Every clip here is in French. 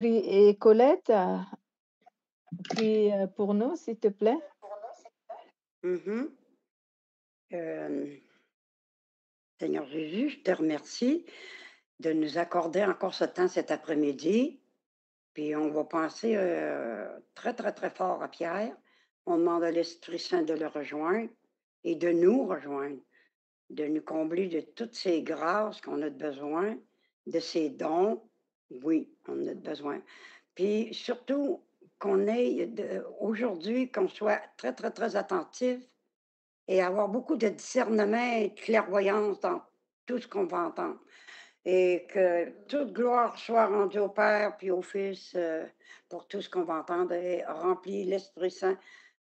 Et Colette, prie pour nous, s'il te plaît. Mhm. Seigneur Jésus, je te remercie de nous accorder encore ce temps cet après-midi. Puis on va penser très, très, très fort à Pierre. On demande à l'Esprit Saint de le rejoindre et de nous rejoindre, de nous combler de toutes ces grâces qu'on a de besoin, de ces dons. Oui, on a de besoin. Puis surtout qu'on ait aujourd'hui, qu'on soit très, très, très attentif et avoir beaucoup de discernement et de clairvoyance dans tout ce qu'on va entendre. Et que toute gloire soit rendue au Père puis au Fils pour tout ce qu'on va entendre et remplir l'Esprit Saint,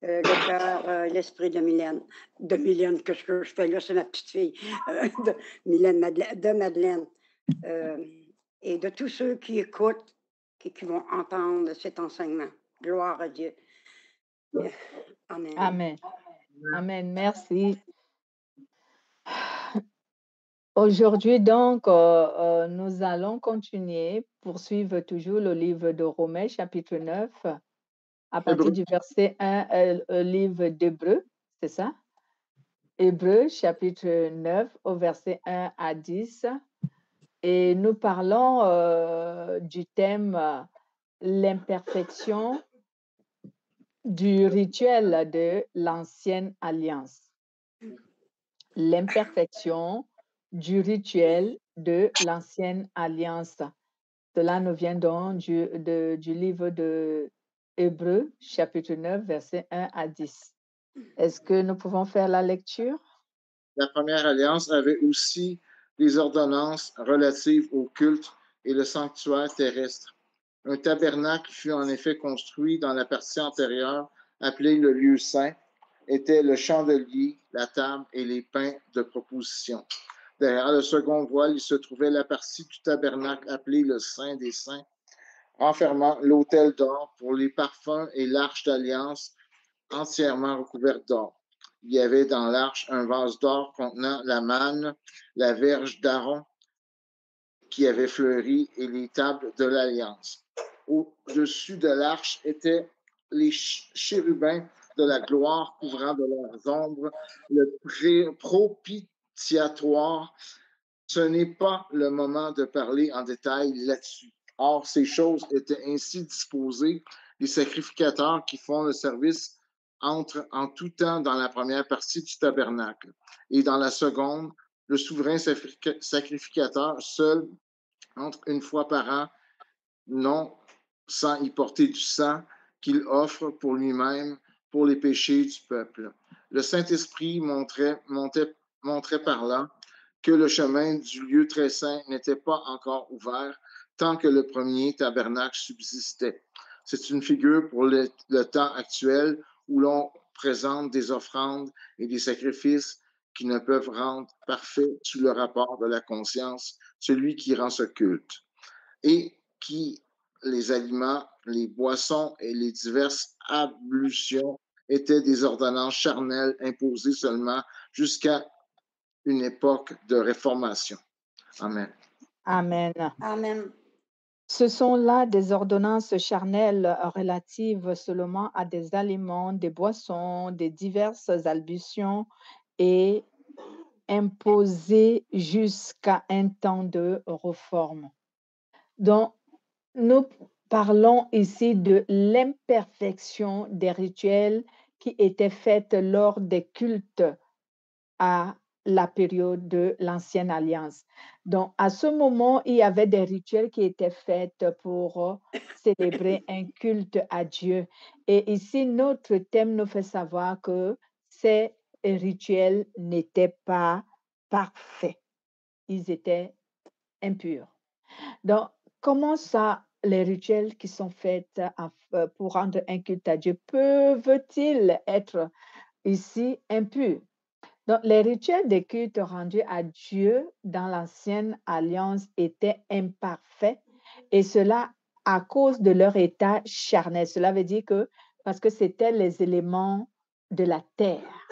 le cœur, l'esprit de Mylène, que je fais là, c'est ma petite fille, de de Madeleine, euh, et de tous ceux qui écoutent et qui vont entendre cet enseignement. Gloire à Dieu. Amen. Amen. Amen. Merci. Aujourd'hui, donc, nous allons continuer, poursuivre toujours le livre de Romains, chapitre 9, à partir Hébreu. du verset 1, livre d'Hébreu, c'est ça? Hébreu, chapitre 9, au verset 1 à 10. Et nous parlons du thème l'imperfection du rituel de l'ancienne alliance. L'imperfection du rituel de l'ancienne alliance. Cela nous vient donc du livre de Hébreux, chapitre 9, versets 1 à 10. Est-ce que nous pouvons faire la lecture? La première alliance avait aussi des ordonnances relatives au culte et le sanctuaire terrestre. Un tabernacle fut en effet construit dans la partie antérieure, appelée le lieu saint, était le chandelier, la table et les pains de proposition. Derrière le second voile, il se trouvait la partie du tabernacle appelée le Saint des Saints, renfermant l'autel d'or pour les parfums et l'arche d'alliance entièrement recouverte d'or. Il y avait dans l'arche un vase d'or contenant la manne, la verge d'Aaron qui avait fleuri et les tables de l'alliance. Au-dessus de l'arche étaient les chérubins de la gloire couvrant de leurs ombres le propitiatoire. Ce n'est pas le moment de parler en détail là-dessus. Or, ces choses étaient ainsi disposées. Les sacrificateurs qui font le service entrent en tout temps dans la première partie du tabernacle. Et dans la seconde, le souverain sacrificateur seul entre une fois par an, non sans y porter du sang qu'il offre pour lui-même pour les péchés du peuple. Le Saint-Esprit montrait par là que le chemin du lieu très saint n'était pas encore ouvert tant que le premier tabernacle subsistait. C'est une figure pour le temps actuel où l'on présente des offrandes et des sacrifices qui ne peuvent rendre parfait sous le rapport de la conscience celui qui rend ce culte et qui les aliments, les boissons et les diverses ablutions étaient des ordonnances charnelles imposées seulement jusqu'à une époque de réformation. Amen. Amen. Amen. Ce sont là des ordonnances charnelles relatives seulement à des aliments, des boissons, des diverses ablutions et imposées jusqu'à un temps de réforme. Donc, nous parlons ici de l'imperfection des rituels qui étaient faits lors des cultes à la période de l'Ancienne Alliance. Donc, à ce moment, il y avait des rituels qui étaient faits pour célébrer un culte à Dieu. Et ici, notre thème nous fait savoir que ces rituels n'étaient pas parfaits. Ils étaient impurs. Donc, comment ça, les rituels qui sont faits pour rendre un culte à Dieu peuvent-ils être ici impurs? Donc, les rituels de culte rendus à Dieu dans l'ancienne alliance étaient imparfaits et cela à cause de leur état charnel. Cela veut dire que parce que c'était les éléments de la terre,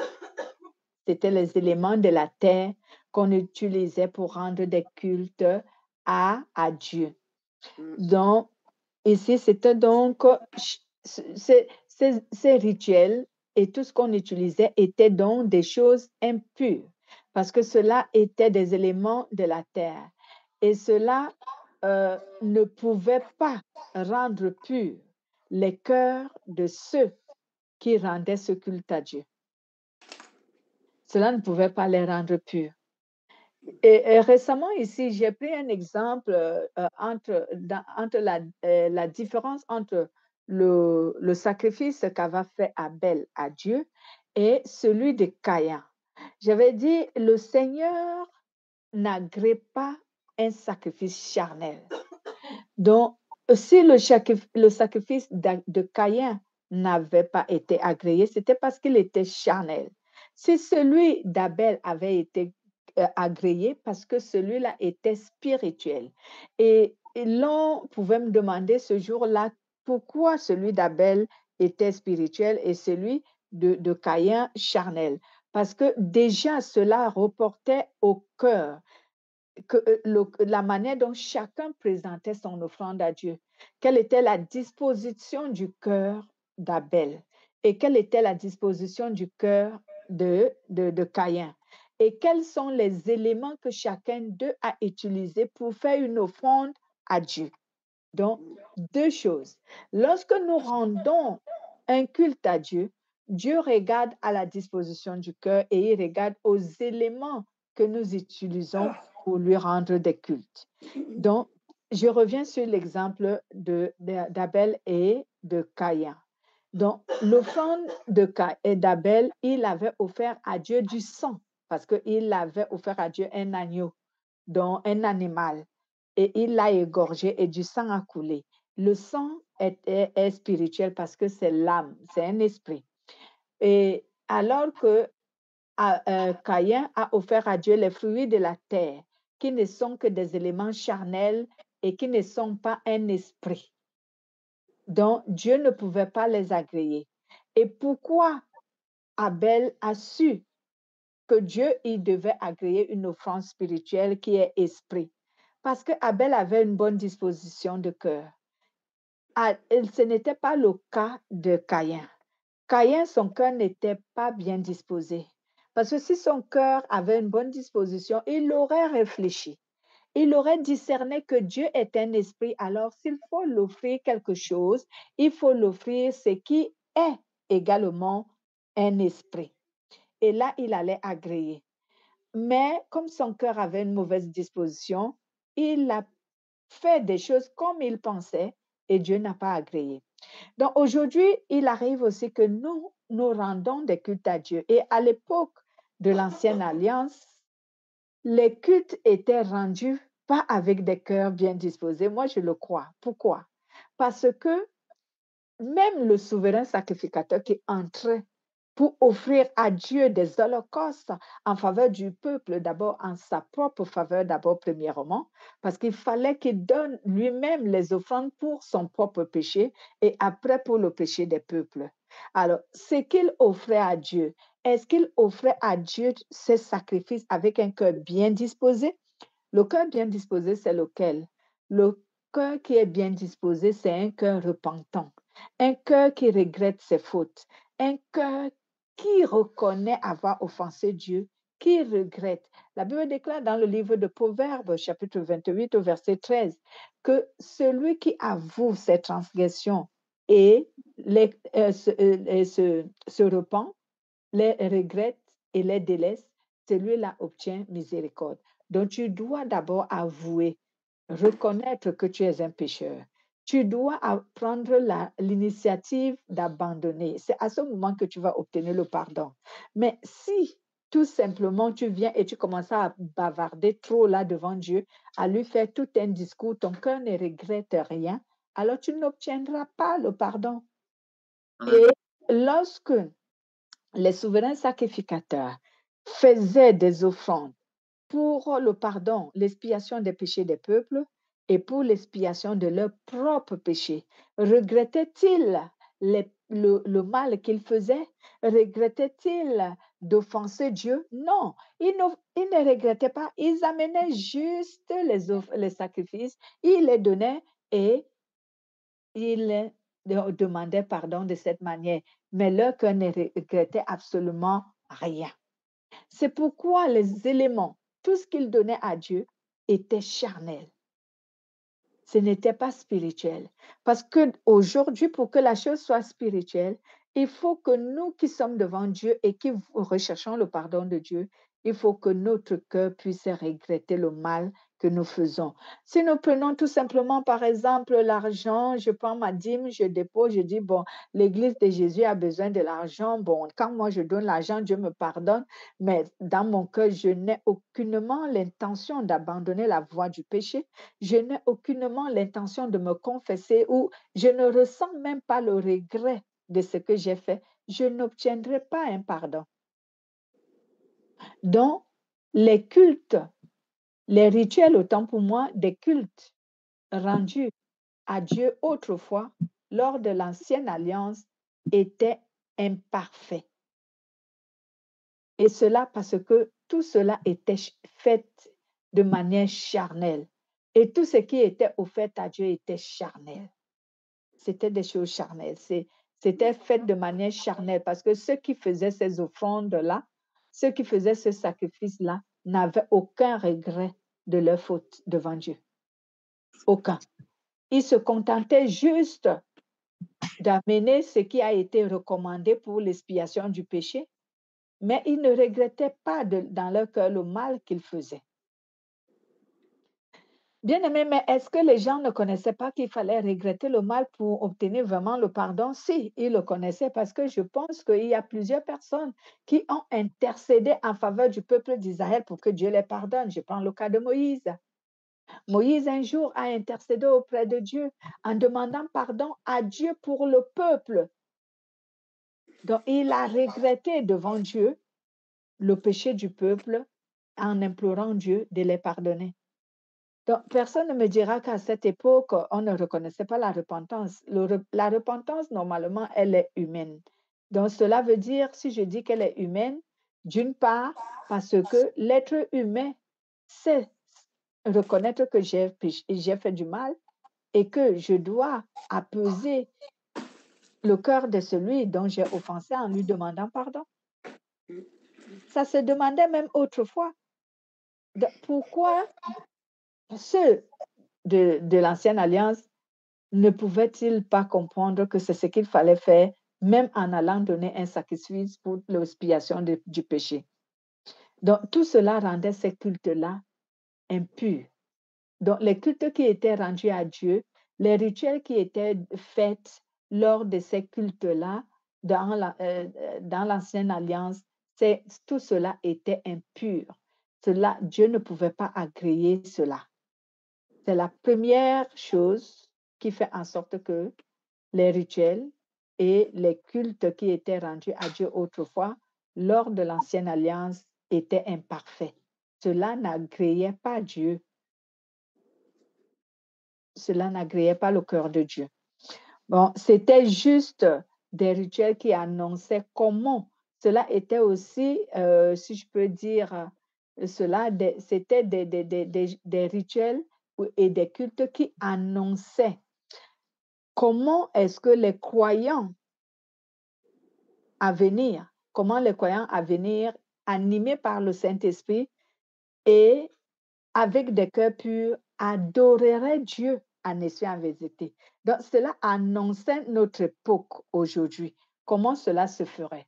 c'était les éléments de la terre qu'on utilisait pour rendre des cultes à Dieu. Donc, Ici, c'était donc, ces rituels et tout ce qu'on utilisait était donc des choses impures, parce que cela était des éléments de la terre. Et cela ne pouvait pas rendre purs les cœurs de ceux qui rendaient ce culte à Dieu. Cela ne pouvait pas les rendre purs. Et récemment ici, j'ai pris un exemple entre la différence entre le sacrifice qu'avait fait Abel à Dieu et celui de Caïn. J'avais dit, le Seigneur n'agrée pas un sacrifice charnel. Donc, si le sacrifice de Caïn n'avait pas été agréé, c'était parce qu'il était charnel. Si celui d'Abel avait été agréé, parce que celui-là était spirituel. Et l'on pouvait me demander ce jour-là pourquoi celui d'Abel était spirituel et celui de Caïn charnel. Parce que déjà cela reportait au cœur la manière dont chacun présentait son offrande à Dieu. Quelle était la disposition du cœur d'Abel et quelle était la disposition du cœur de Caïn. Et quels sont les éléments que chacun d'eux a utilisés pour faire une offrande à Dieu. Donc, deux choses. Lorsque nous rendons un culte à Dieu, Dieu regarde à la disposition du cœur et il regarde aux éléments que nous utilisons pour lui rendre des cultes. Donc, je reviens sur l'exemple d'Abel et de Caïn. Donc, l'offrande d'Abel, il avait offert à Dieu du sang parce qu'il avait offert à Dieu un agneau, donc un animal, et il l'a égorgé et du sang a coulé. Le sang est spirituel parce que c'est l'âme, c'est un esprit. Et alors que Caïn a offert à Dieu les fruits de la terre, qui ne sont que des éléments charnels et qui ne sont pas un esprit. Donc, Dieu ne pouvait pas les agréer. Et pourquoi Abel a su que Dieu, il devait agréer une offrande spirituelle qui est esprit? Parce que Abel avait une bonne disposition de cœur. Ce n'était pas le cas de Caïn. Caïn, son cœur n'était pas bien disposé. Parce que si son cœur avait une bonne disposition, il aurait réfléchi. Il aurait discerné que Dieu est un esprit. Alors, s'il faut l'offrir quelque chose, il faut l'offrir ce qui est également un esprit. Et là, il allait agréer. Mais comme son cœur avait une mauvaise disposition, il a fait des choses comme il pensait et Dieu n'a pas agréé. Donc aujourd'hui, il arrive aussi que nous rendons des cultes à Dieu. Et à l'époque de l'Ancienne Alliance, les cultes étaient rendus pas avec des cœurs bien disposés. Moi, je le crois. Pourquoi? Parce que même le souverain sacrificateur qui entrait pour offrir à Dieu des holocaustes en faveur du peuple, d'abord en sa propre faveur, d'abord premièrement, parce qu'il fallait qu'il donne lui-même les offrandes pour son propre péché et après pour le péché des peuples. Alors, ce qu'il offrait à Dieu, est-ce qu'il offrait à Dieu ces sacrifices avec un cœur bien disposé? Le cœur bien disposé, c'est lequel? Le cœur qui est bien disposé, c'est un cœur repentant, un cœur qui regrette ses fautes, un cœur qui reconnaît avoir offensé Dieu, qui regrette. La Bible déclare dans le livre de Proverbes, chapitre 28, au verset 13, que celui qui avoue ses transgressions et se repent, les regrette et les délaisse, celui-là obtient miséricorde. Donc, tu dois d'abord avouer, reconnaître que tu es un pécheur. Tu dois prendre l'initiative d'abandonner. C'est à ce moment que tu vas obtenir le pardon. Mais si tout simplement tu viens et tu commences à bavarder trop là devant Dieu, à lui faire tout un discours, ton cœur ne regrette rien, alors tu n'obtiendras pas le pardon. Et lorsque les souverains sacrificateurs faisaient des offrandes pour le pardon, l'expiation des péchés des peuples et pour l'expiation de leurs propres péchés. Regrettaient-ils le mal qu'ils faisaient? Regrettaient-ils d'offenser Dieu? Non, ils ne regrettaient pas. Ils amenaient juste les sacrifices, ils les donnaient et ils demandaient pardon de cette manière, mais leur cœur ne regrettait absolument rien. C'est pourquoi les éléments, tout ce qu'ils donnaient à Dieu, était charnel. Ce n'était pas spirituel. Parce qu'aujourd'hui, pour que la chose soit spirituelle, il faut que nous qui sommes devant Dieu et qui recherchons le pardon de Dieu, il faut que notre cœur puisse regretter le mal que nous faisons. Si nous prenons tout simplement, par exemple, l'argent, je prends ma dîme, je dépose, je dis, bon, l'Église de Jésus a besoin de l'argent. Bon, quand moi je donne l'argent, Dieu me pardonne. Mais dans mon cœur, je n'ai aucunement l'intention d'abandonner la voie du péché. Je n'ai aucunement l'intention de me confesser ou je ne ressens même pas le regret de ce que j'ai fait. Je n'obtiendrai pas un pardon. Donc, les cultes, les rituels, autant pour moi, des cultes rendus à Dieu autrefois, lors de l'ancienne alliance, étaient imparfaits. Et cela parce que tout cela était fait de manière charnelle. Et tout ce qui était offert à Dieu était charnel. C'était des choses charnelles. C'était fait de manière charnelle parce que ceux qui faisaient ces offrandes-là, ceux qui faisaient ce sacrifice-là, n'avaient aucun regret de leur faute devant Dieu. Aucun. Ils se contentaient juste d'amener ce qui a été recommandé pour l'expiation du péché, mais ils ne regrettaient pas dans leur cœur le mal qu'ils faisaient. Bien aimé, mais est-ce que les gens ne connaissaient pas qu'il fallait regretter le mal pour obtenir vraiment le pardon? Si, ils le connaissaient parce que je pense qu'il y a plusieurs personnes qui ont intercédé en faveur du peuple d'Israël pour que Dieu les pardonne. Je prends le cas de Moïse. Moïse, un jour, a intercédé auprès de Dieu en demandant pardon à Dieu pour le peuple. Donc, il a regretté devant Dieu le péché du peuple en implorant Dieu de les pardonner. Donc, personne ne me dira qu'à cette époque, on ne reconnaissait pas la repentance. La repentance, normalement, elle est humaine. Donc, cela veut dire, si je dis qu'elle est humaine, d'une part, parce que l'être humain sait reconnaître que j'ai fait du mal et que je dois apaiser le cœur de celui dont j'ai offensé en lui demandant pardon. Ça se demandait même autrefois. Pourquoi ceux de l'ancienne alliance ne pouvaient-ils pas comprendre que c'est ce qu'il fallait faire, même en allant donner un sacrifice pour l'expiation du péché? Donc, tout cela rendait ces cultes-là impurs. Donc, les cultes qui étaient rendus à Dieu, les rituels qui étaient faits lors de ces cultes-là, dans l'ancienne alliance, tout cela était impur. Dieu ne pouvait pas agréer cela. C'est la première chose qui fait en sorte que les rituels et les cultes qui étaient rendus à Dieu autrefois, lors de l'ancienne alliance, étaient imparfaits. Cela n'agréait pas Dieu. Cela n'agréait pas le cœur de Dieu. Bon, c'était juste des rituels qui annonçaient comment. Cela était aussi, si je peux dire cela, c'était des rituels et des cultes qui annonçaient comment est-ce que les croyants à venir, animés par le Saint-Esprit et avec des cœurs purs, adoreraient Dieu en esprit et en vérité. Donc, cela annonçait notre époque aujourd'hui. Comment cela se ferait?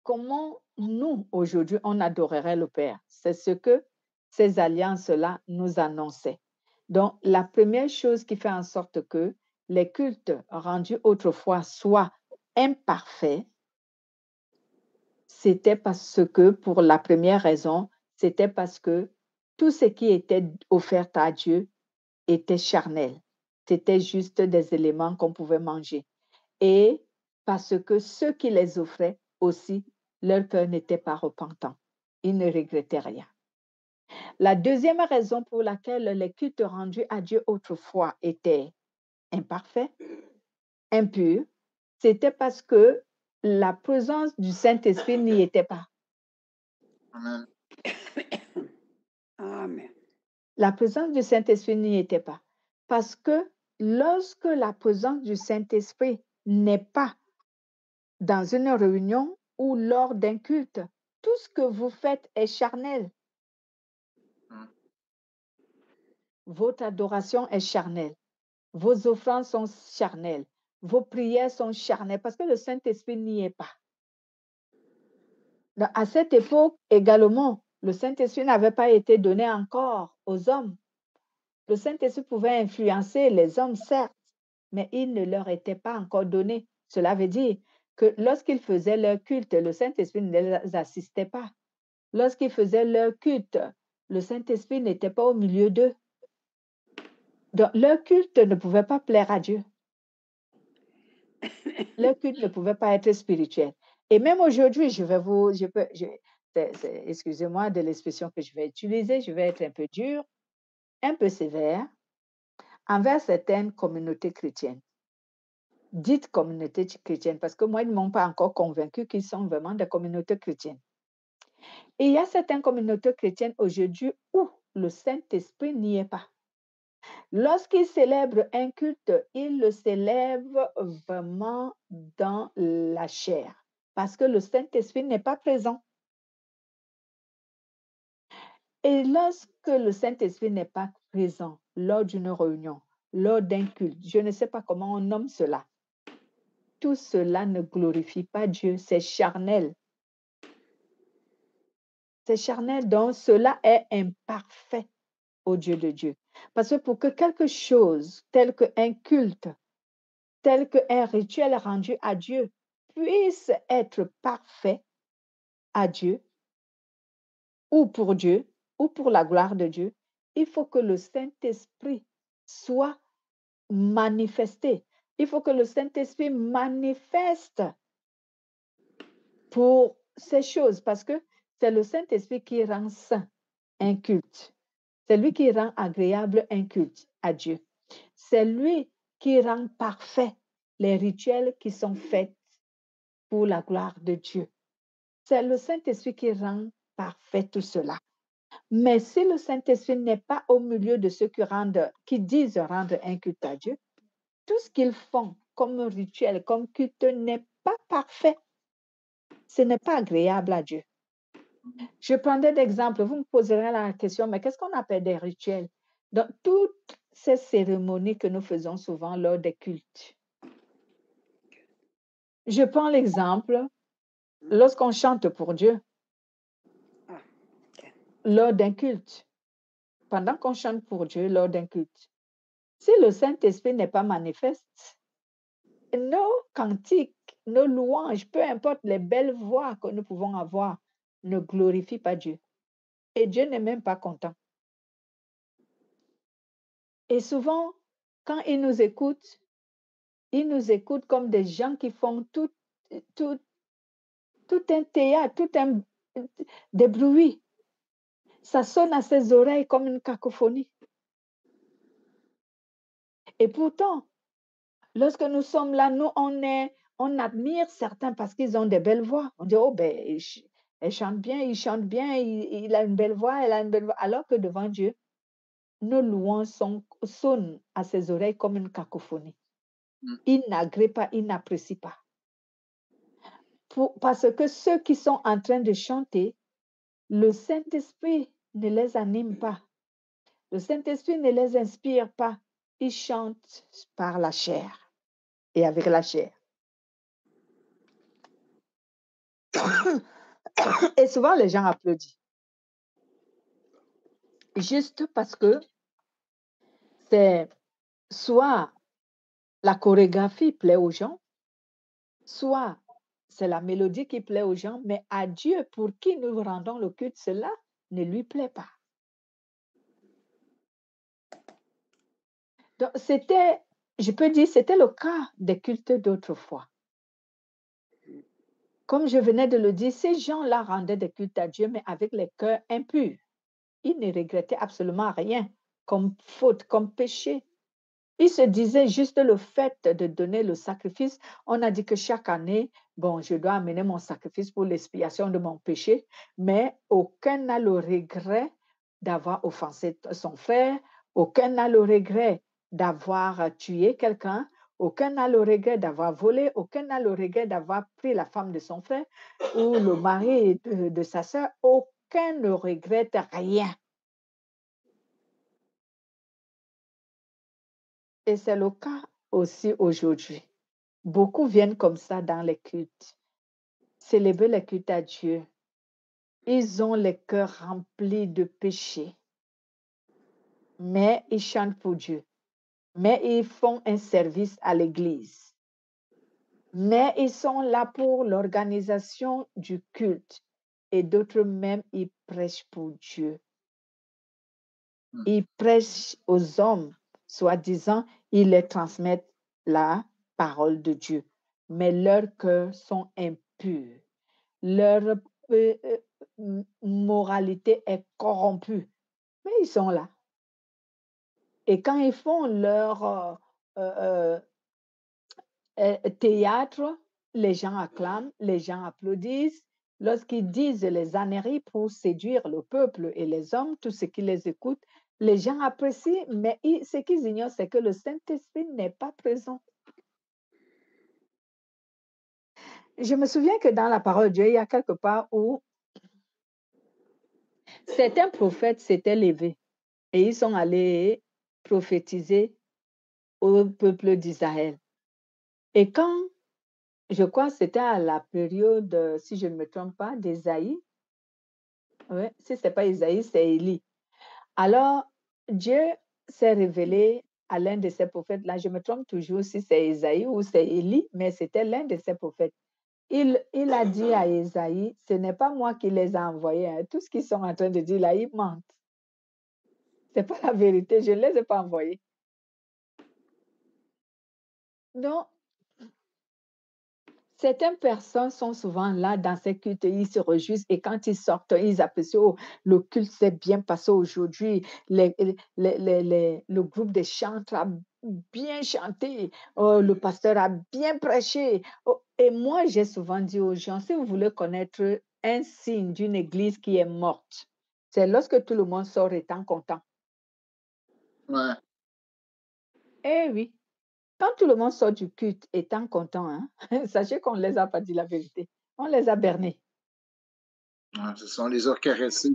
Comment nous, aujourd'hui, on adorerait le Père? C'est ce que ces alliances-là nous annonçaient. Donc, la première chose qui fait en sorte que les cultes rendus autrefois soient imparfaits, c'était parce que, pour la première raison, c'était parce que tout ce qui était offert à Dieu était charnel. C'était juste des éléments qu'on pouvait manger. Et parce que ceux qui les offraient aussi, leur cœur n'était pas repentant. Ils ne regrettaient rien. La deuxième raison pour laquelle les cultes rendus à Dieu autrefois étaient imparfaits, impurs, c'était parce que la présence du Saint-Esprit n'y était pas. Amen. Amen. La présence du Saint-Esprit n'y était pas. Parce que lorsque la présence du Saint-Esprit n'est pas dans une réunion ou lors d'un culte, tout ce que vous faites est charnel. Mm. Votre adoration est charnelle. Vos offrandes sont charnelles. Vos prières sont charnelles parce que le Saint-Esprit n'y est pas. À cette époque également, le Saint-Esprit n'avait pas été donné encore aux hommes. Le Saint-Esprit pouvait influencer les hommes, certes, mais il ne leur était pas encore donné. Cela veut dire que lorsqu'ils faisaient leur culte, le Saint-Esprit ne les assistait pas. Lorsqu'ils faisaient leur culte, le Saint-Esprit n'était pas au milieu d'eux. Donc, leur culte ne pouvait pas plaire à Dieu. Leur culte ne pouvait pas être spirituel. Et même aujourd'hui, excusez-moi de l'expression que je vais utiliser, je vais être un peu dur, un peu sévère envers certaines communautés chrétiennes, dites communautés chrétiennes, parce que moi, ils ne m'ont pas encore convaincu qu'ils sont vraiment des communautés chrétiennes. Et il y a certaines communautés chrétiennes aujourd'hui où le Saint-Esprit n'y est pas. Lorsqu'ils célèbrent un culte, ils le célèbrent vraiment dans la chair, parce que le Saint-Esprit n'est pas présent. Et lorsque le Saint-Esprit n'est pas présent lors d'une réunion, lors d'un culte, je ne sais pas comment on nomme cela, tout cela ne glorifie pas Dieu, c'est charnel. C'est charnel, donc cela est imparfait au Dieu de Dieu. Parce que pour que quelque chose tel qu'un culte, tel qu'un rituel rendu à Dieu puisse être parfait à Dieu, ou pour la gloire de Dieu, il faut que le Saint-Esprit soit manifesté. Il faut que le Saint-Esprit manifeste pour ces choses, parce que c'est le Saint-Esprit qui rend saint un culte. C'est lui qui rend agréable un culte à Dieu. C'est lui qui rend parfait les rituels qui sont faits pour la gloire de Dieu. C'est le Saint-Esprit qui rend parfait tout cela. Mais si le Saint-Esprit n'est pas au milieu de ceux qui disent rendre un culte à Dieu, tout ce qu'ils font comme rituel, comme culte n'est pas parfait. Ce n'est pas agréable à Dieu. Je prendrai d'exemple, vous me poserez la question, mais qu'est-ce qu'on appelle des rituels? Donc, toutes ces cérémonies que nous faisons souvent lors des cultes. Je prends l'exemple, lorsqu'on chante pour Dieu, lors d'un culte, pendant qu'on chante pour Dieu lors d'un culte, si le Saint-Esprit n'est pas manifeste, nos cantiques, nos louanges, peu importe les belles voix que nous pouvons avoir, ne glorifient pas Dieu. Et Dieu n'est même pas content. Et souvent, quand il nous écoute comme des gens qui font tout un théâtre, des bruits. Ça sonne à ses oreilles comme une cacophonie. Et pourtant, lorsque nous sommes là, nous, on admire certains parce qu'ils ont des belles voix. On dit, oh, ben, elle chante bien, il chante bien, il a une belle voix, elle a une belle voix. Alors que devant Dieu, nos louanges sonnent à ses oreilles comme une cacophonie. Il n'agrée pas, il n'apprécie pas. Parce que ceux qui sont en train de chanter, le Saint-Esprit ne les anime pas. Le Saint-Esprit ne les inspire pas. Ils chantent par la chair et avec la chair. Et souvent, les gens applaudissent. Juste parce que c'est soit la chorégraphie plaît aux gens, soit c'est la mélodie qui plaît aux gens, mais à Dieu, pour qui nous rendons le culte, cela ne lui plaît pas. Donc, je peux dire, c'était le cas des cultes d'autrefois. Comme je venais de le dire, ces gens-là rendaient des cultes à Dieu, mais avec les cœurs impurs. Ils ne regrettaient absolument rien comme faute, comme péché. Ils se disaient juste le fait de donner le sacrifice. On a dit que chaque année, bon, je dois amener mon sacrifice pour l'expiation de mon péché, mais aucun n'a le regret d'avoir offensé son frère, aucun n'a le regret d'avoir tué quelqu'un, aucun n'a le regret d'avoir volé, aucun n'a le regret d'avoir pris la femme de son frère ou le mari de sa sœur, aucun ne regrette rien. Et c'est le cas aussi aujourd'hui. Beaucoup viennent comme ça dans les cultes, célébrer les cultes à Dieu. Ils ont les cœurs remplis de péchés, mais ils chantent pour Dieu, mais ils font un service à l'Église, mais ils sont là pour l'organisation du culte. Et d'autres même, ils prêchent pour Dieu. Ils prêchent aux hommes, soi-disant, ils les transmettent la parole de Dieu, mais leurs cœurs sont impurs. Leur moralité est corrompue, mais ils sont là. Et quand ils font leur théâtre, les gens acclament, les gens applaudissent. Lorsqu'ils disent les âneries pour séduire le peuple et les hommes, tous ceux qui les écoutent, les gens apprécient, mais ce qu'ils ignorent, c'est que le Saint-Esprit n'est pas présent. Je me souviens que dans la parole de Dieu, il y a quelque part où certains prophètes s'étaient levés et ils sont allés prophétiser au peuple d'Israël. Et quand, je crois que c'était à la période, si je ne me trompe pas, d'Ésaïe, ouais, si ce n'est pas Isaïe, c'est Élie. Alors, Dieu s'est révélé à l'un de ses prophètes. Là, je me trompe toujours si c'est Isaïe ou c'est Élie, mais c'était l'un de ses prophètes. Il a dit à Isaïe, ce n'est pas moi qui les ai envoyés. Hein. Tout ce qu'ils sont en train de dire là, ils mentent. Ce n'est pas la vérité, je ne les ai pas envoyés. Donc, certaines personnes sont souvent là dans ces cultes, ils se réjouissent et quand ils sortent, ils apprécient, oh, le culte s'est bien passé aujourd'hui, le groupe de chants a bien chanté, oh, le pasteur a bien prêché. Oh, et moi, j'ai souvent dit aux gens, si vous voulez connaître un signe d'une église qui est morte, c'est lorsque tout le monde sort étant content. Ouais. Eh oui. Quand tout le monde sort du culte étant content, hein, sachez qu'on ne les a pas dit la vérité. On les a bernés. Ouais, on les a caressés.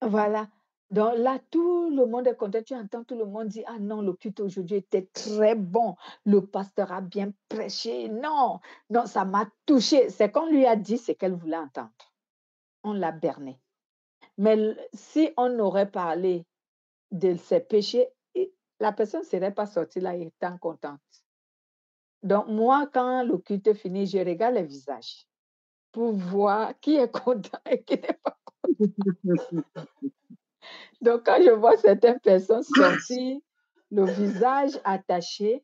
Voilà. Donc là, tout le monde est content. Tu entends tout le monde dire, ah non, le culte aujourd'hui était très bon. Le pasteur a bien prêché. Non, non, ça m'a touché. C'est qu'on lui a dit ce qu'elle voulait entendre. On l'a berné. Mais si on aurait parlé de ses péchés, la personne ne serait pas sortie là étant contente. Donc, moi, quand le culte finit, je regarde les visages pour voir qui est content et qui n'est pas. Donc, quand je vois certaines personnes sortir, le visage attaché,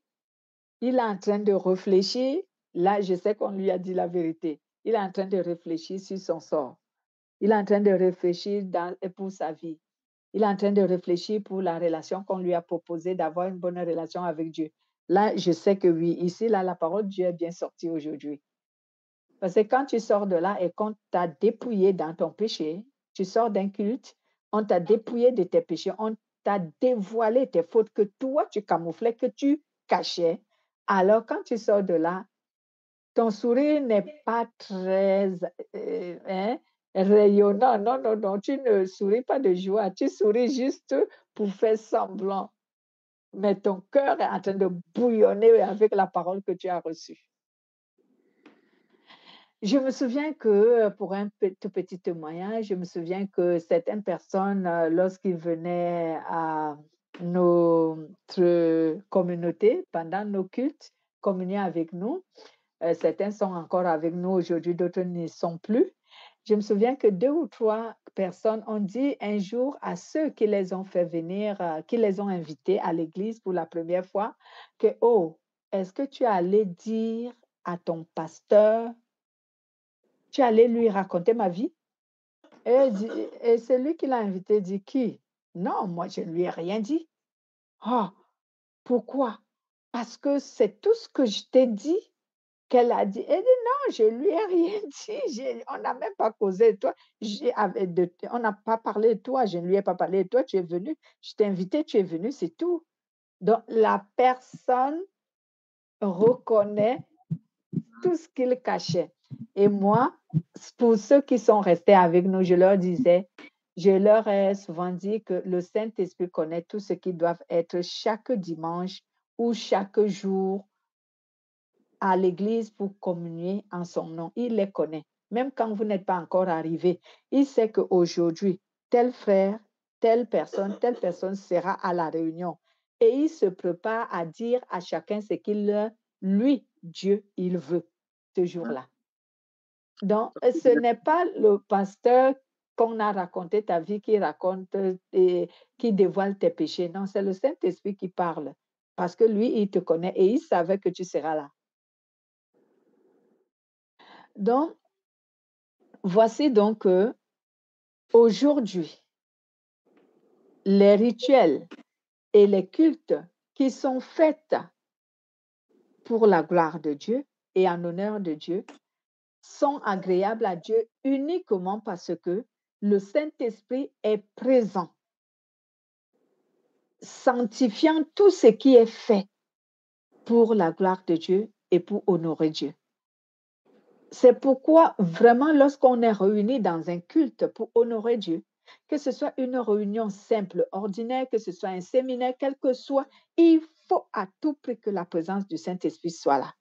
il est en train de réfléchir. Là, je sais qu'on lui a dit la vérité. Il est en train de réfléchir sur son sort. Il est en train de réfléchir pour sa vie. Il est en train de réfléchir pour la relation qu'on lui a proposé d'avoir une bonne relation avec Dieu. Là, je sais que oui, ici, là, la parole de Dieu est bien sortie aujourd'hui. Parce que quand tu sors de là et qu'on t'a dépouillé dans ton péché, tu sors d'un culte, on t'a dépouillé de tes péchés, on t'a dévoilé tes fautes que toi, tu camouflais, que tu cachais. Alors, quand tu sors de là, ton sourire n'est pas très rayonnant. Non, non, non, tu ne souris pas de joie, tu souris juste pour faire semblant. Mais ton cœur est en train de bouillonner avec la parole que tu as reçue. Je me souviens que, pour un tout petit témoignage, je me souviens que certaines personnes, lorsqu'ils venaient à notre communauté pendant nos cultes, communier avec nous, certains sont encore avec nous aujourd'hui, d'autres n'y sont plus. Je me souviens que 2 ou 3 personnes ont dit un jour à ceux qui les ont fait venir, qui les ont invités à l'église pour la première fois que: «Oh, est-ce que tu es allé dire à ton pasteur tu es allé lui raconter ma vie?» Et celui qui l'a invité dit: «Qui?» «Non, moi je ne lui ai rien dit». «Ah, pourquoi?» «Parce que c'est tout ce que je t'ai dit qu'elle a dit». Elle dit: «Non, je lui ai rien dit, on n'a même pas causé de toi, on n'a pas parlé de toi, je ne lui ai pas parlé de toi, tu es venu, je t'ai invité, tu es venu, c'est tout». Donc, la personne reconnaît tout ce qu'il cachait. Et moi, pour ceux qui sont restés avec nous, je leur ai souvent dit que le Saint-Esprit connaît tout ce qui doit être chaque dimanche ou chaque jour à l'église pour communier en son nom. Il les connaît. Même quand vous n'êtes pas encore arrivé, il sait qu'aujourd'hui, tel frère, telle personne sera à la réunion. Et il se prépare à dire à chacun ce qu'il, lui, Dieu, il veut ce jour-là. Donc, ce n'est pas le pasteur qu'on a raconté ta vie qui raconte et qui dévoile tes péchés. Non, c'est le Saint-Esprit qui parle. Parce que lui, il te connaît et il savait que tu seras là. Donc, voici donc que aujourd'hui, les rituels et les cultes qui sont faits pour la gloire de Dieu et en honneur de Dieu sont agréables à Dieu uniquement parce que le Saint-Esprit est présent, sanctifiant tout ce qui est fait pour la gloire de Dieu et pour honorer Dieu. C'est pourquoi vraiment lorsqu'on est réunis dans un culte pour honorer Dieu, que ce soit une réunion simple, ordinaire, que ce soit un séminaire, quel que soit, il faut à tout prix que la présence du Saint-Esprit soit là.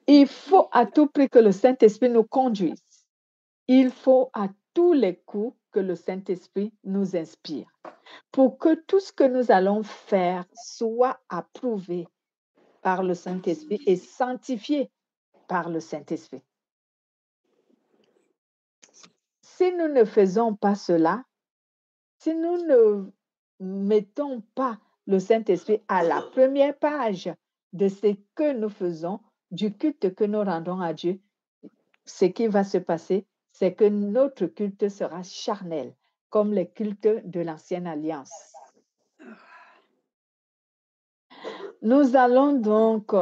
Il faut à tout prix que le Saint-Esprit nous conduise. Il faut à tous les coups que le Saint-Esprit nous inspire pour que tout ce que nous allons faire soit approuvé par le Saint-Esprit et sanctifié par le Saint-Esprit. Si nous ne faisons pas cela, si nous ne mettons pas le Saint-Esprit à la première page de ce que nous faisons, du culte que nous rendons à Dieu, ce qui va se passer, c'est que notre culte sera charnel, comme les cultes de l'Ancienne Alliance. Nous allons donc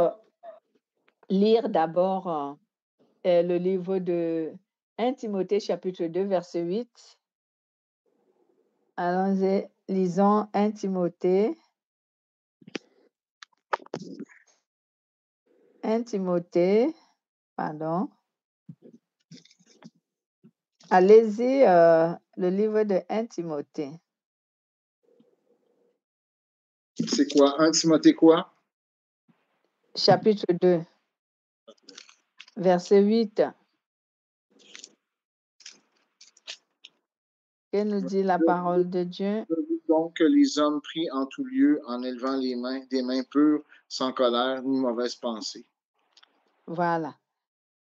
lire d'abord le livre de 1 Timothée chapitre 2, verset 8. Allons-y, lisons 1 Timothée. 1 Timothée, pardon. Allez-y, le livre de 1 Timothée. C'est quoi? 1 Timothée quoi? Chapitre 2, verset 8. Que nous dit la parole de Dieu? Donc que les hommes prient en tout lieu en élevant des mains pures, sans colère ni mauvaise pensée. Voilà.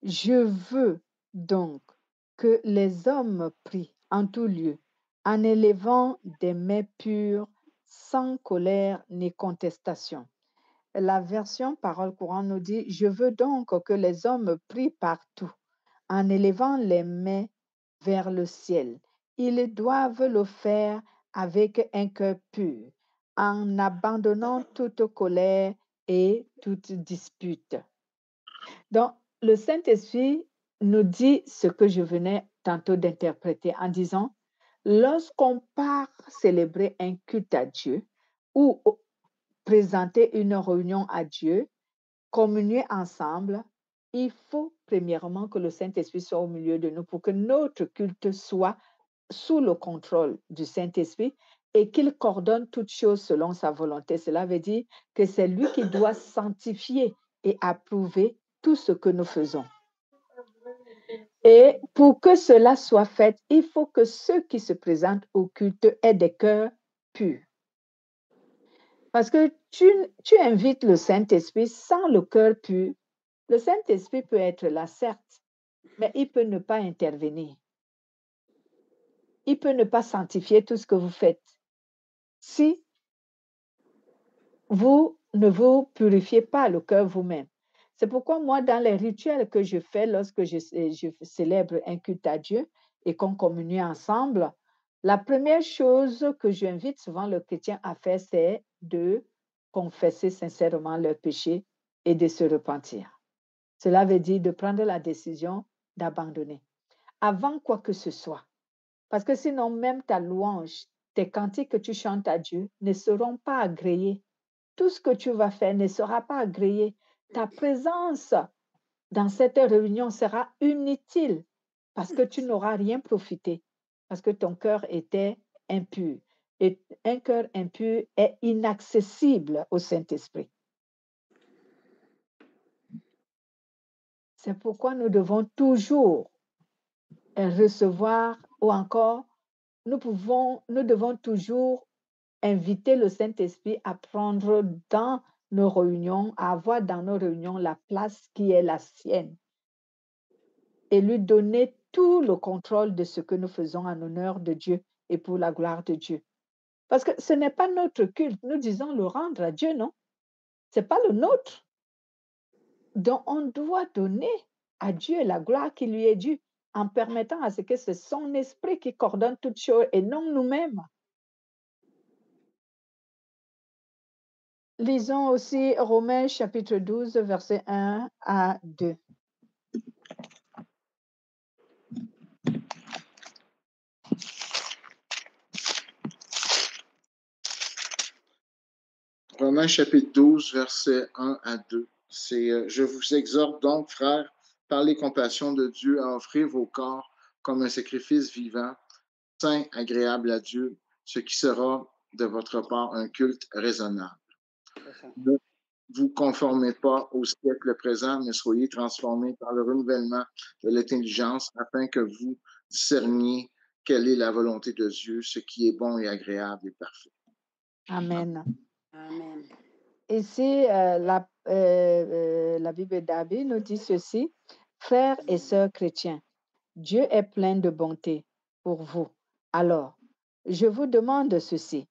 Je veux donc que les hommes prient en tout lieu en élevant des mains pures, sans colère ni contestation. La version Parole courante nous dit, je veux donc que les hommes prient partout en élevant les mains vers le ciel. Ils doivent le faire avec un cœur pur, en abandonnant toute colère et toute dispute. Donc, le Saint-Esprit nous dit ce que je venais tantôt d'interpréter en disant, lorsqu'on part célébrer un culte à Dieu ou présenter une réunion à Dieu, communier ensemble, il faut premièrement que le Saint-Esprit soit au milieu de nous pour que notre culte soit sous le contrôle du Saint-Esprit et qu'il coordonne toutes choses selon sa volonté. Cela veut dire que c'est lui qui doit sanctifier et approuver tout ce que nous faisons. Et pour que cela soit fait, il faut que ceux qui se présentent au culte aient des cœurs purs. Parce que tu invites le Saint-Esprit sans le cœur pur. Le Saint-Esprit peut être là, certes, mais il peut ne pas intervenir. Il peut ne pas sanctifier tout ce que vous faites. Si vous ne vous purifiez pas le cœur vous-même. C'est pourquoi moi, dans les rituels que je fais lorsque je célèbre un culte à Dieu et qu'on communie ensemble, la première chose que j'invite souvent le chrétien à faire, c'est de confesser sincèrement leurs péchés et de se repentir. Cela veut dire de prendre la décision d'abandonner avant quoi que ce soit. Parce que sinon, même ta louange, tes cantiques que tu chantes à Dieu ne seront pas agréés. Tout ce que tu vas faire ne sera pas agréé. Ta présence dans cette réunion sera inutile parce que tu n'auras rien profité, parce que ton cœur était impur. Et un cœur impur est inaccessible au Saint-Esprit. C'est pourquoi nous devons toujours recevoir ou encore nous devons toujours inviter le Saint-Esprit à prendre dans nos réunions, à avoir dans nos réunions la place qui est la sienne et lui donner tout le contrôle de ce que nous faisons en honneur de Dieu et pour la gloire de Dieu. Parce que ce n'est pas notre culte, nous disons le rendre à Dieu, non? Ce n'est pas le nôtre. Donc, on doit donner à Dieu la gloire qui lui est due en permettant à ce que c'est son esprit qui coordonne toutes choses et non nous-mêmes. Lisons aussi Romains chapitre 12, versets 1 à 2. Romains chapitre 12, versets 1 à 2. C'est Je vous exhorte donc, frères, par les compassions de Dieu, à offrir vos corps comme un sacrifice vivant, saint, agréable à Dieu, ce qui sera de votre part un culte raisonnable. Ne vous conformez pas au siècle présent, mais soyez transformés par le renouvellement de l'intelligence afin que vous discerniez quelle est la volonté de Dieu, ce qui est bon et agréable et parfait. Amen. Amen. Ici, la Bible d'Abbé nous dit ceci, frères et sœurs chrétiens, Dieu est plein de bonté pour vous. Alors, je vous demande ceci,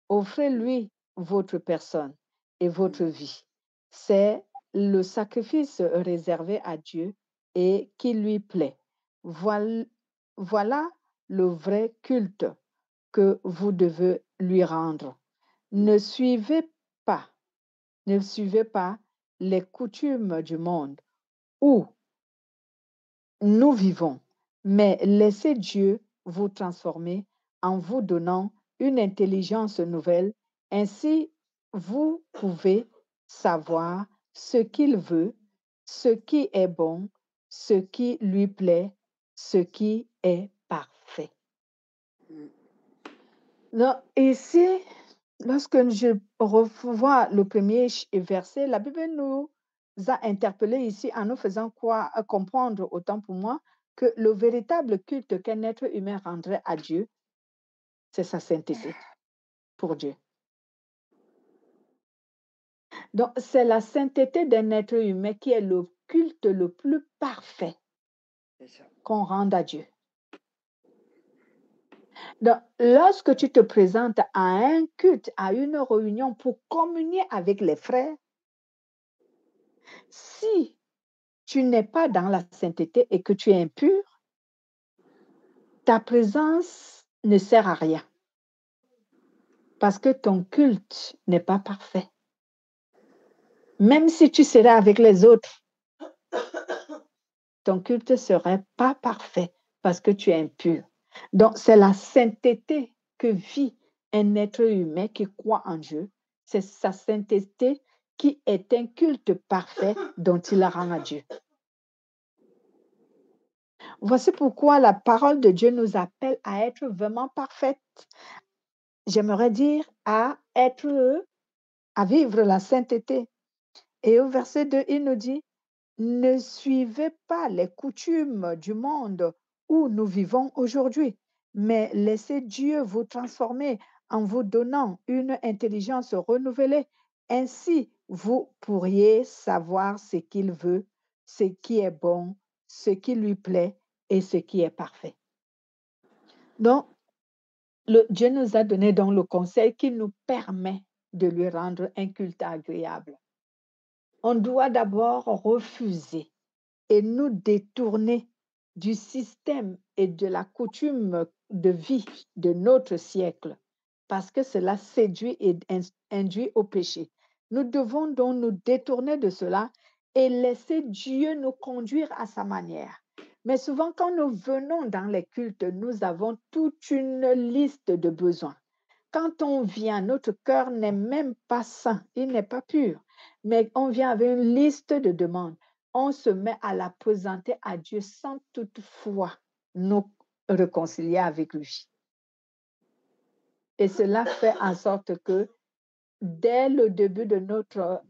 offrez-lui votre personne et votre vie. C'est le sacrifice réservé à Dieu et qui lui plaît. Voilà le vrai culte que vous devez lui rendre. Ne suivez pas les coutumes du monde où nous vivons, mais laissez Dieu vous transformer en vous donnant une intelligence nouvelle. Ainsi, vous pouvez savoir ce qu'il veut, ce qui est bon, ce qui lui plaît, ce qui est parfait. Non, ici, lorsque je revois le premier verset, la Bible nous a interpellés ici en nous faisant comprendre, autant pour moi, que le véritable culte qu'un être humain rendrait à Dieu, c'est sa sainteté pour Dieu. Donc, c'est la sainteté d'un être humain qui est le culte le plus parfait qu'on rende à Dieu. Donc, lorsque tu te présentes à un culte, à une réunion pour communier avec les frères, si tu n'es pas dans la sainteté et que tu es impur, ta présence ne sert à rien parce que ton culte n'est pas parfait. Même si tu serais avec les autres, ton culte ne serait pas parfait parce que tu es impur. Donc, c'est la sainteté que vit un être humain qui croit en Dieu. C'est sa sainteté qui est un culte parfait dont il rend à Dieu. Voici pourquoi la parole de Dieu nous appelle à être vraiment parfaite. J'aimerais dire à vivre la sainteté. Et au verset 2, il nous dit, ne suivez pas les coutumes du monde où nous vivons aujourd'hui, mais laissez Dieu vous transformer en vous donnant une intelligence renouvelée. Ainsi, vous pourriez savoir ce qu'il veut, ce qui est bon, ce qui lui plaît et ce qui est parfait. Donc, Dieu nous a donné donc le conseil qui nous permet de lui rendre un culte agréable. On doit d'abord refuser et nous détourner du système et de la coutume de vie de notre siècle, parce que cela séduit et induit au péché. Nous devons donc nous détourner de cela et laisser Dieu nous conduire à sa manière. Mais souvent, quand nous venons dans les cultes, nous avons toute une liste de besoins. quand on vient, notre cœur n'est même pas saint, il n'est pas pur, mais on vient avec une liste de demandes. On se met à la présenter à Dieu sans toutefois nous réconcilier avec lui. Et cela fait en sorte que dès le début de notre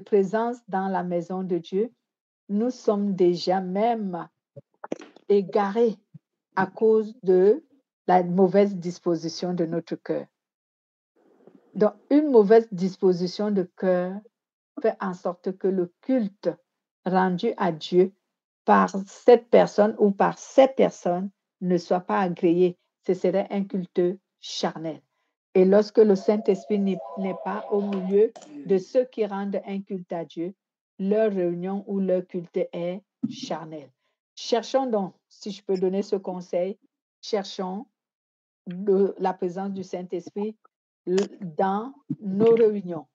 présence dans la maison de Dieu, nous sommes déjà même égarés à cause de la mauvaise disposition de notre cœur. Donc, une mauvaise disposition de cœur fait en sorte que le culte rendu à Dieu par cette personne ou par ces personnes ne soit pas agréé. Ce serait un culte charnel. Et lorsque le Saint-Esprit n'est pas au milieu de ceux qui rendent un culte à Dieu, leur réunion ou leur culte est charnel. Cherchons donc, si je peux donner ce conseil, cherchons la présence du Saint-Esprit dans nos réunions.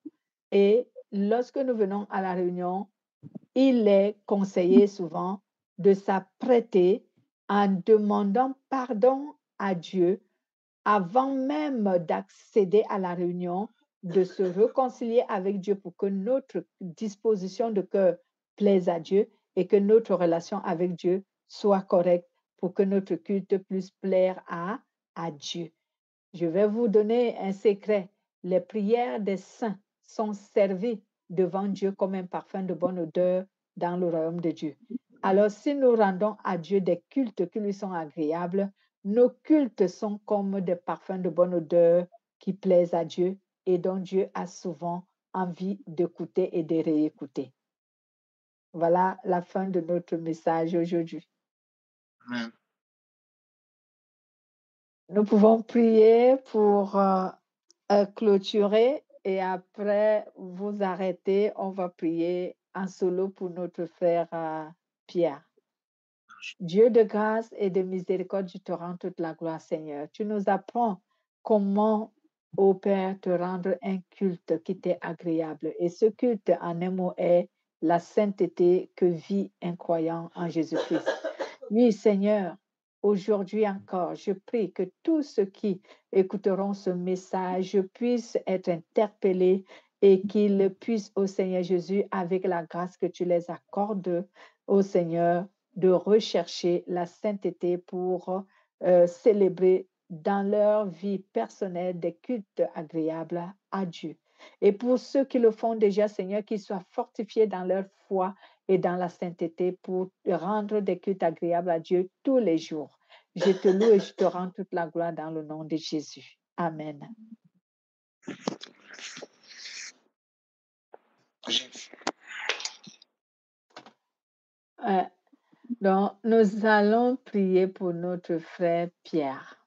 Et lorsque nous venons à la réunion, il est conseillé souvent de s'apprêter en demandant pardon à Dieu avant même d'accéder à la réunion, de se réconcilier avec Dieu pour que notre disposition de cœur plaise à Dieu et que notre relation avec Dieu soit correcte pour que notre culte puisse plaire à Dieu. Je vais vous donner un secret. Les prières des saints sont servies devant Dieu comme un parfum de bonne odeur dans le royaume de Dieu. Alors, si nous rendons à Dieu des cultes qui lui sont agréables, nos cultes sont comme des parfums de bonne odeur qui plaisent à Dieu et dont Dieu a souvent envie d'écouter et de réécouter. Voilà la fin de notre message aujourd'hui. Amen. Nous pouvons prier pour clôturer et après vous arrêter, on va prier en solo pour notre frère Pierre. Dieu de grâce et de miséricorde, je te rends toute la gloire, Seigneur. Tu nous apprends comment, ô Père, te rendre un culte qui t'est agréable. Et ce culte, en un mot, est la sainteté que vit un croyant en Jésus-Christ. Oui, Seigneur, aujourd'hui encore, je prie que tous ceux qui écouteront ce message puissent être interpellés et qu'ils puissent, ô Seigneur Jésus, avec la grâce que tu les accordes, ô Seigneur, de rechercher la sainteté pour célébrer dans leur vie personnelle des cultes agréables à Dieu. Et pour ceux qui le font déjà, Seigneur, qu'ils soient fortifiés dans leur foi et dans la sainteté pour rendre des cultes agréables à Dieu tous les jours. Je te loue et je te rends toute la gloire dans le nom de Jésus. Amen. Donc, nous allons prier pour notre frère Pierre.